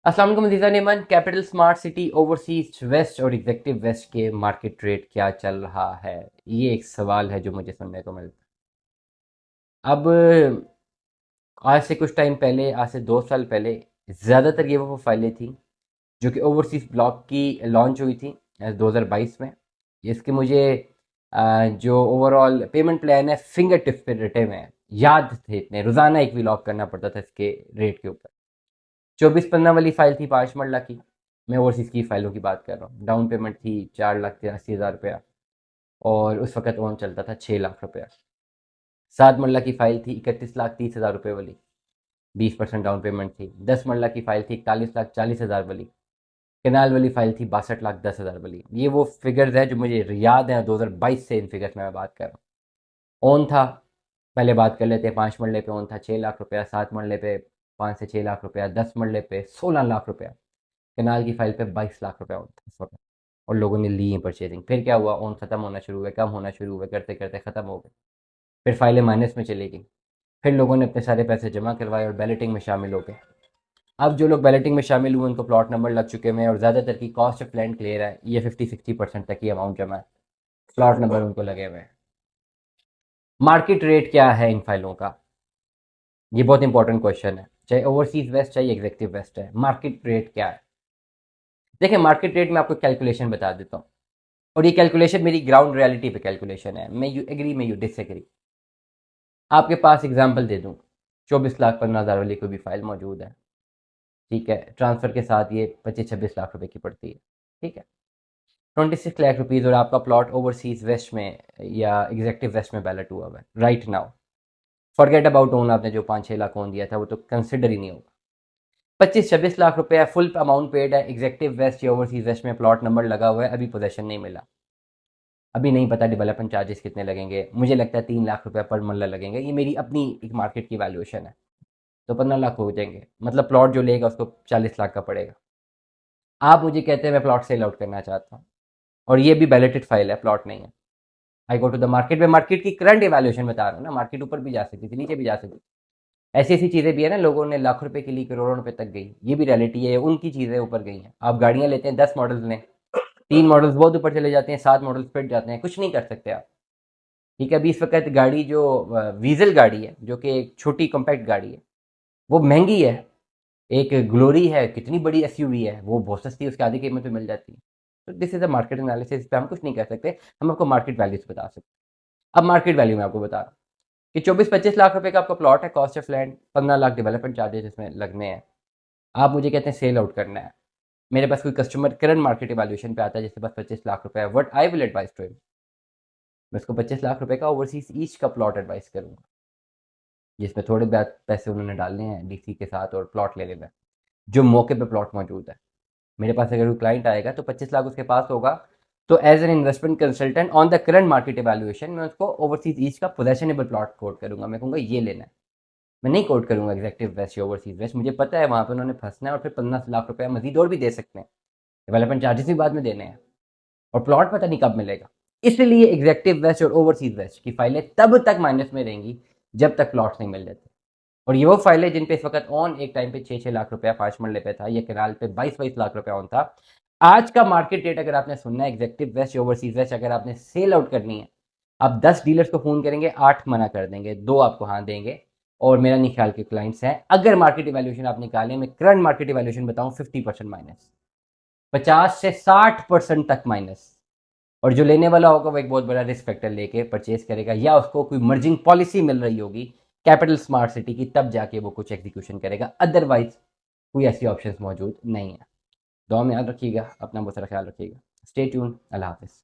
अस्सलाम वालेकुम अज़ीज़ा नेमन। Capital smart city overseas waste और एग्जेक्टिव वेस्ट के मार्केट रेट क्या चल रहा है, ये एक सवाल है जो मुझे सुनने को मिलता है। अब आज से कुछ टाइम पहले, आज से 2 साल पहले, ज़्यादातर ये वो फाइलें थी जो कि ओवरसीज ब्लॉक की लॉन्च हुई थी 2022 में। इसके मुझे जो ओवरऑल पेमेंट प्लान है फिंगर टिप पे रटे हुए हैं, याद थे इतने, रोज़ाना एक व्लॉग करना पड़ता था इसके रेट के ऊपर। 24-15 वाली फाइल थी 5 मरला की। मैं ओवरसीज़ की फ़ाइलों की बात कर रहा हूँ। डाउन पेमेंट थी 4,83,000 रुपया और उस वक़्त ओन चलता था 6 लाख रुपया। 7 मरला की फ़ाइल थी 31,30,000 रुपये वाली, 20% डाउन पेमेंट थी। 10 मरला की फ़ाइल थी 41,40,000 वाली। केनाल वाली फ़ाइल थी 62,10,000 वाली। ये वो फिगर्स हैं जो मुझे याद हैं, 2022 से इन फिगर्स में मैं बात कर रहा हूँ। ओन था, पहले बात कर लेते हैं। 5 मरले पे ओन था 6 लाख रुपया, 7 मरले पे 5 से 6 लाख रुपया, 10 मरले पे 16 लाख रुपया, कनाल की फाइल पे 22 लाख रुपया ऑन था इस वक्त। और लोगों ने ली हैं परचेजिंग। फिर क्या हुआ, ऑन खत्म होना शुरू हुए, कम होना शुरू हुए, करते करते खत्म हो गए। फिर फाइलें माइनस में चली गई। फिर लोगों ने अपने सारे पैसे जमा करवाए और बैलेटिंग में शामिल हो गए। अब जो लोग बैलेटिंग में शामिल हुए उनको प्लॉट नंबर लग चुके हैं और ज़्यादातर की कॉस्ट ऑफ लैंड क्लियर है। ये 50-60% तक की अमाउंट जमा है, प्लॉट नंबर उनको लगे हुए हैं। मार्केट रेट क्या है इन फाइलों का, ये बहुत इंपॉर्टेंट क्वेश्चन है। चाहे ओवरसीज वेस्ट चाहे एग्जेक्टिव वेस्ट है, मार्केट रेट क्या है? देखिए, मार्केट रेट में आपको कैलकुलेशन बता देता हूँ। और ये कैलकुलेशन मेरी ग्राउंड रियलिटी पे कैलकुलेशन है। मैं यू एग्री में यू डिसएग्री। आपके पास एग्जांपल दे दूं, 24,15,000 वाली कोई भी फाइल मौजूद है, ठीक है। ट्रांसफर के साथ ये 25-26 लाख रुपए की पड़ती है, ठीक है। 26 लाख रुपीज़ और आपका प्लॉट ओवरसीज वेस्ट में या एग्जेक्टिव वेस्ट में बैलेट हुआ हुआ है right now. Forget about own, आपने जो 5-6 लाख ओन दिया था वो तो कंसिडर ही नहीं होगा। 25-26 लाख रुपया फुल अमाउंट पेड है। एग्जेक्टिव वेस्ट या ओवरसीज वेस्ट में प्लॉट नंबर लगा हुआ है, अभी पोजेशन नहीं मिला। अभी नहीं पता डेवलपमेंट चार्जेस कितने लगेंगे। मुझे लगता है 3 लाख रुपया पर मरला लगेंगे। ये मेरी अपनी एक मार्केट की वैल्यूएशन है। तो 15 लाख हो जाएंगे, मतलब प्लॉट जो लेगा उसको 40 लाख का पड़ेगा। आप मुझे कहते हैं मैं प्लॉट सेल आउट करना चाहता हूँ, और ये भी बैलेटेड फाइल है, प्लॉट नहीं है। आई गो टू द मार्केट में, मार्केट की करंट इवैल्यूएशन बता रहा हूँ ना। मार्केट ऊपर भी जा सकती थी, नीचे भी जा सकती थी। ऐसी ऐसी चीज़ें भी है ना, लोगों ने लाख रुपए के लिए करोड़ों रुपए तक गई। ये भी रियलिटी है, उनकी चीज़ें ऊपर गई हैं। आप गाड़ियाँ लेते हैं, 10 मॉडल्स लें, 3 मॉडल्स बहुत ऊपर चले जाते हैं, 7 मॉडल्स पिट जाते हैं, कुछ नहीं कर सकते आप। ठीक है। अभी इस वक्त गाड़ी जो वीजल गाड़ी है, जो कि एक छोटी कॉम्पैक्ट गाड़ी है, वो महंगी है। एक ग्लोरी है, कितनी बड़ी एसयूवी है, वो बहुत सस्ती है, उसकी आधी कीमत में मिल जाती है। तो this is a market analysis, इस पे हम कुछ नहीं कर सकते। हम आपको मार्केट वैल्यूज बता सकते हैं। अब मार्केट वैल्यू में आपको बता रहा हूँ कि 24-25 लाख रुपए का आपका प्लॉट है, cost of land 15 lakh development charges इसमें लगने हैं। आप मुझे कहते हैं सेल आउट करना है। मेरे पास कोई कस्टमर करंट मार्केट वैल्यूएशन पे आता है जिसके पास 25 लाख रुपए है, what I will advise to him, मैं उसको 25 लाख रुपए का ओवरसीज ईच का प्लॉट एडवाइस करूंगा, जिसमें थोड़े बहुत पैसे उन्होंने डालने हैं डीसी के साथ और प्लॉट ले लेना है जो मौके पे प्लॉट मौजूद है। मेरे पास अगर कोई क्लाइंट आएगा तो 25 लाख उसके पास होगा, तो as an investment consultant on the current market evaluation मैं उसको ओवरसीज ईच का पोजेशनेबल प्लॉट कोट करूंगा। मैं कहूँगा ये लेना है। मैं नहीं कोट करूंगा एग्जेक्टिव वेस्ट या ओवरसीज वेस्ट, मुझे पता है वहां पे उन्होंने फंसना है और फिर 15 लाख रुपया मजीद और भी दे सकते हैं। डेवलपमेंट चार्जेस भी बाद में देने हैं और प्लॉट पता नहीं कब मिलेगा। इसलिए एग्जेक्टिव वेस्ट और ओवरसीज वेस्ट की फाइलें तब तक माइनस में रहेंगी जब तक प्लॉट्स नहीं मिल जाते। और ये वो फाइलें जिन पे इस वक्त ऑन एक टाइम पे 6-6 लाख रुपया 5 मरले पे था, ये केनाल पे 22-22 लाख रुपया ऑन था। आज का मार्केट रेट अगर आपने सुनना है एग्जेक्टिव वेस्ट ओवरसीज वेस्ट, अगर आपने सेल आउट करनी है, आप 10 डीलर्स को फोन करेंगे, 8 मना कर देंगे, 2 आपको हाँ देंगे। और मेरा नहीं ख्याल के क्लाइंट्स हैं। अगर मार्केट इवैल्यूएशन आप निकालें, मैं करंट मार्केट इवैल्यूएशन बताऊं, 50% माइनस, 50 से 60% तक माइनस। और जो लेने वाला होगा वो एक बहुत बड़ा रिस्क फैक्टर लेके परचेज करेगा, या उसको कोई मर्जिंग पॉलिसी मिल रही होगी कैपिटल स्मार्ट सिटी की, तब जाके वो कुछ एग्जीक्यूशन करेगा। अदरवाइज कोई ऐसी ऑप्शंस मौजूद नहीं है। दुआ में याद रखिएगा, अपना बहुत सारा ख्याल रखिएगा। Stay tune. अल्लाह हाफिज़।